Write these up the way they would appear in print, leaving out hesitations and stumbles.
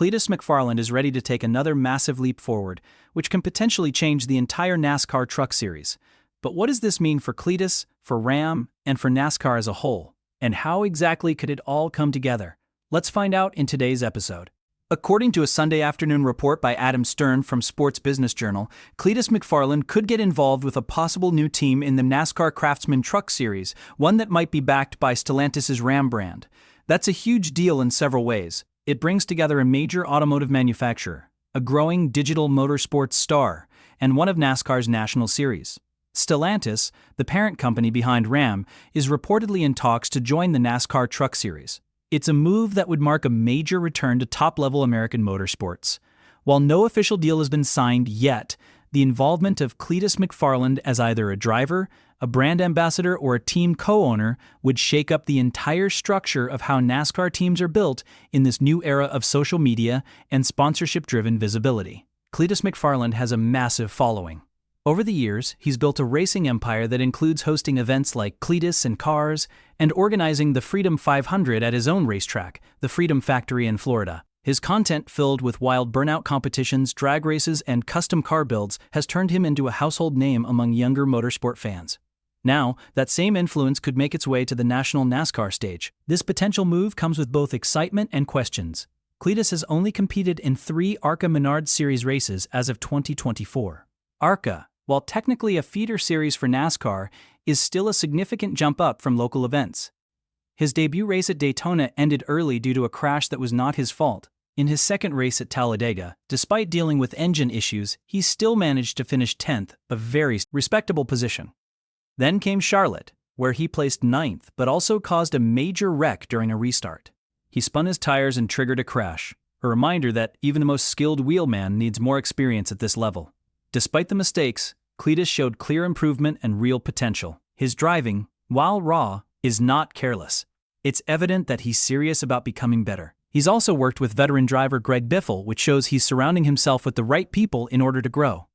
Cletus McFarland is ready to take another massive leap forward, which can potentially change the entire NASCAR Truck Series. But what does this mean for Cletus, for Ram, and for NASCAR as a whole? And how exactly could it all come together? Let's find out in today's episode. According to a Sunday afternoon report by Adam Stern from Sports Business Journal, Cletus McFarland could get involved with a possible new team in the NASCAR Craftsman Truck Series, one that might be backed by Stellantis' Ram brand. That's a huge deal in several ways. It brings together a major automotive manufacturer, a growing digital motorsports star, and one of NASCAR's national series. Stellantis, the parent company behind Ram, is reportedly in talks to join the NASCAR Truck Series. It's a move that would mark a major return to top-level American motorsports. While no official deal has been signed yet, the involvement of Cletus McFarland as either a driver, a brand ambassador, or a team co-owner would shake up the entire structure of how NASCAR teams are built in this new era of social media and sponsorship-driven visibility. Cletus McFarland has a massive following. Over the years, he's built a racing empire that includes hosting events like Cletus and Cars and organizing the Freedom 500 at his own racetrack, the Freedom Factory in Florida. His content, filled with wild burnout competitions, drag races, and custom car builds, has turned him into a household name among younger motorsport fans. Now, that same influence could make its way to the national NASCAR stage. This potential move comes with both excitement and questions. Cletus has only competed in 3 ARCA Menard Series races as of 2024. ARCA, while technically a feeder series for NASCAR, is still a significant jump up from local events. His debut race at Daytona ended early due to a crash that was not his fault. In his second race at Talladega, despite dealing with engine issues, he still managed to finish 10th, a very respectable position. Then came Charlotte, where he placed 9th but also caused a major wreck during a restart. He spun his tires and triggered a crash, a reminder that even the most skilled wheelman needs more experience at this level. Despite the mistakes, Cletus showed clear improvement and real potential. His driving, while raw, is not careless. It's evident that he's serious about becoming better. He's also worked with veteran driver Greg Biffle, which shows he's surrounding himself with the right people in order to grow.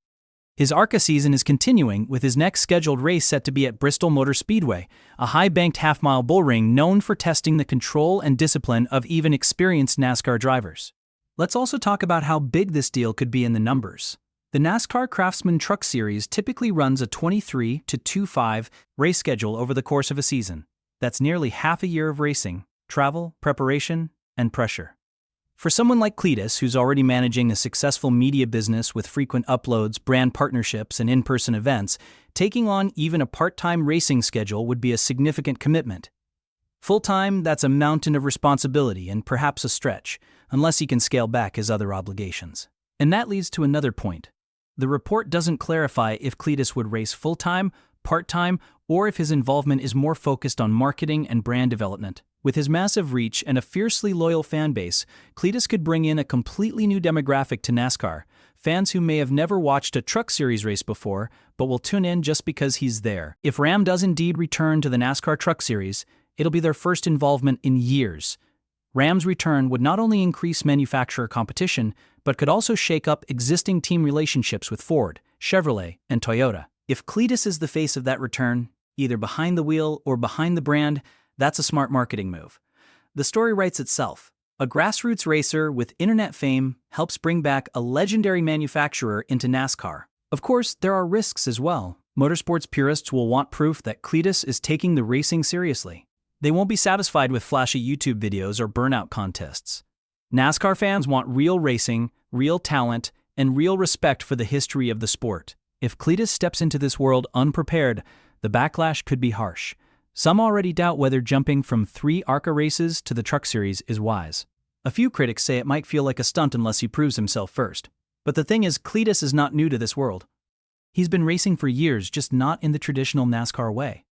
His ARCA season is continuing, with his next scheduled race set to be at Bristol Motor Speedway, a high-banked half-mile bullring known for testing the control and discipline of even experienced NASCAR drivers. Let's also talk about how big this deal could be in the numbers. The NASCAR Craftsman Truck Series typically runs a 23 to 25 race schedule over the course of a season. That's nearly half a year of racing, travel, preparation, and pressure. For someone like Cletus, who's already managing a successful media business with frequent uploads, brand partnerships, and in-person events, taking on even a part-time racing schedule would be a significant commitment. Full-time, that's a mountain of responsibility and perhaps a stretch, unless he can scale back his other obligations. And that leads to another point. The report doesn't clarify if Cletus would race full-time, part-time, or if his involvement is more focused on marketing and brand development. With his massive reach and a fiercely loyal fan base, Cletus could bring in a completely new demographic to NASCAR, fans who may have never watched a Truck Series race before, but will tune in just because he's there. If Ram does indeed return to the NASCAR Truck Series, it'll be their first involvement in years. Ram's return would not only increase manufacturer competition, but could also shake up existing team relationships with Ford, Chevrolet, and Toyota. If Cletus is the face of that return, either behind the wheel or behind the brand, that's a smart marketing move. The story writes itself. A grassroots racer with internet fame helps bring back a legendary manufacturer into NASCAR. Of course, there are risks as well. Motorsports purists will want proof that Cletus is taking the racing seriously. They won't be satisfied with flashy YouTube videos or burnout contests. NASCAR fans want real racing, real talent, and real respect for the history of the sport. If Cletus steps into this world unprepared, the backlash could be harsh. Some already doubt whether jumping from 3 ARCA races to the Truck Series is wise. A few critics say it might feel like a stunt unless he proves himself first. But the thing is, Cletus is not new to this world. He's been racing for years, just not in the traditional NASCAR way.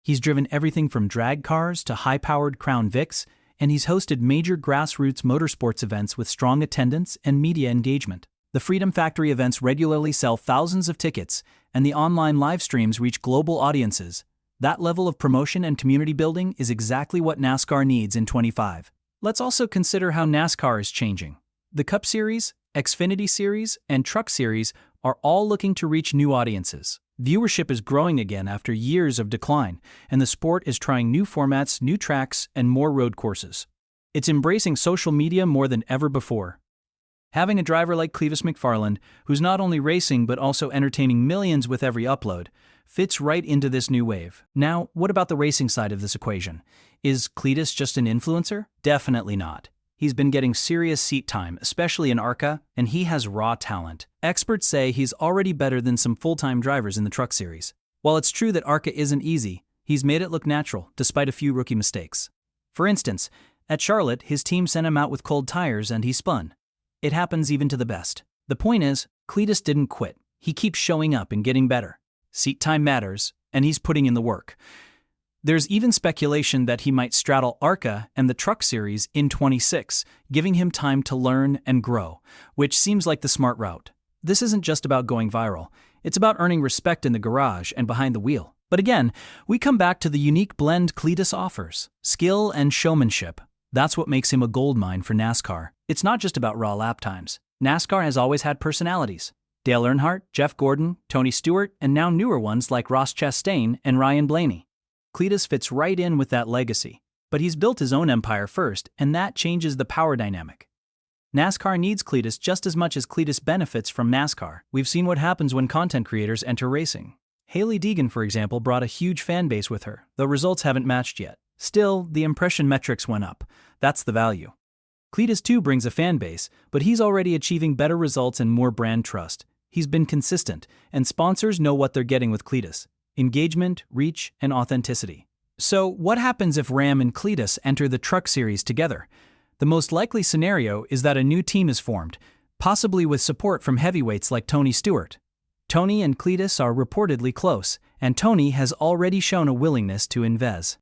He's driven everything from drag cars to high-powered Crown Vics, and he's hosted major grassroots motorsports events with strong attendance and media engagement. The Freedom Factory events regularly sell thousands of tickets, and the online live streams reach global audiences. That level of promotion and community building is exactly what NASCAR needs in 25. Let's also consider how NASCAR is changing. The Cup Series, Xfinity Series, and Truck Series are all looking to reach new audiences. Viewership is growing again after years of decline, and the sport is trying new formats, new tracks, and more road courses. It's embracing social media more than ever before. Having a driver like Clevis McFarland, who's not only racing but also entertaining millions with every upload, fits right into this new wave. Now, what about the racing side of this equation? Is Cletus just an influencer? Definitely not. He's been getting serious seat time, especially in ARCA, and he has raw talent. Experts say he's already better than some full-time drivers in the truck series. While it's true that ARCA isn't easy, he's made it look natural, despite a few rookie mistakes. For instance, at Charlotte, his team sent him out with cold tires and he spun. It happens even to the best. The point is, Cletus didn't quit. He keeps showing up and getting better. Seat time matters, and he's putting in the work. There's even speculation that he might straddle ARCA and the Truck Series in 26, giving him time to learn and grow, which seems like the smart route. This isn't just about going viral. It's about earning respect in the garage and behind the wheel. But again, we come back to the unique blend Cletus offers: skill and showmanship. That's what makes him a goldmine for NASCAR. It's not just about raw lap times. NASCAR has always had personalities. Dale Earnhardt, Jeff Gordon, Tony Stewart, and now newer ones like Ross Chastain and Ryan Blaney. Cletus fits right in with that legacy, but he's built his own empire first, and that changes the power dynamic. NASCAR needs Cletus just as much as Cletus benefits from NASCAR. We've seen what happens when content creators enter racing. Hailie Deegan, for example, brought a huge fan base with her, though results haven't matched yet. Still, the impression metrics went up. That's the value. Cletus too brings a fan base, but he's already achieving better results and more brand trust. He's been consistent, and sponsors know what they're getting with Cletus: engagement, reach, and authenticity. So, what happens if Ram and Cletus enter the Truck Series together? The most likely scenario is that a new team is formed, possibly with support from heavyweights like Tony Stewart. Tony and Cletus are reportedly close, and Tony has already shown a willingness to invest.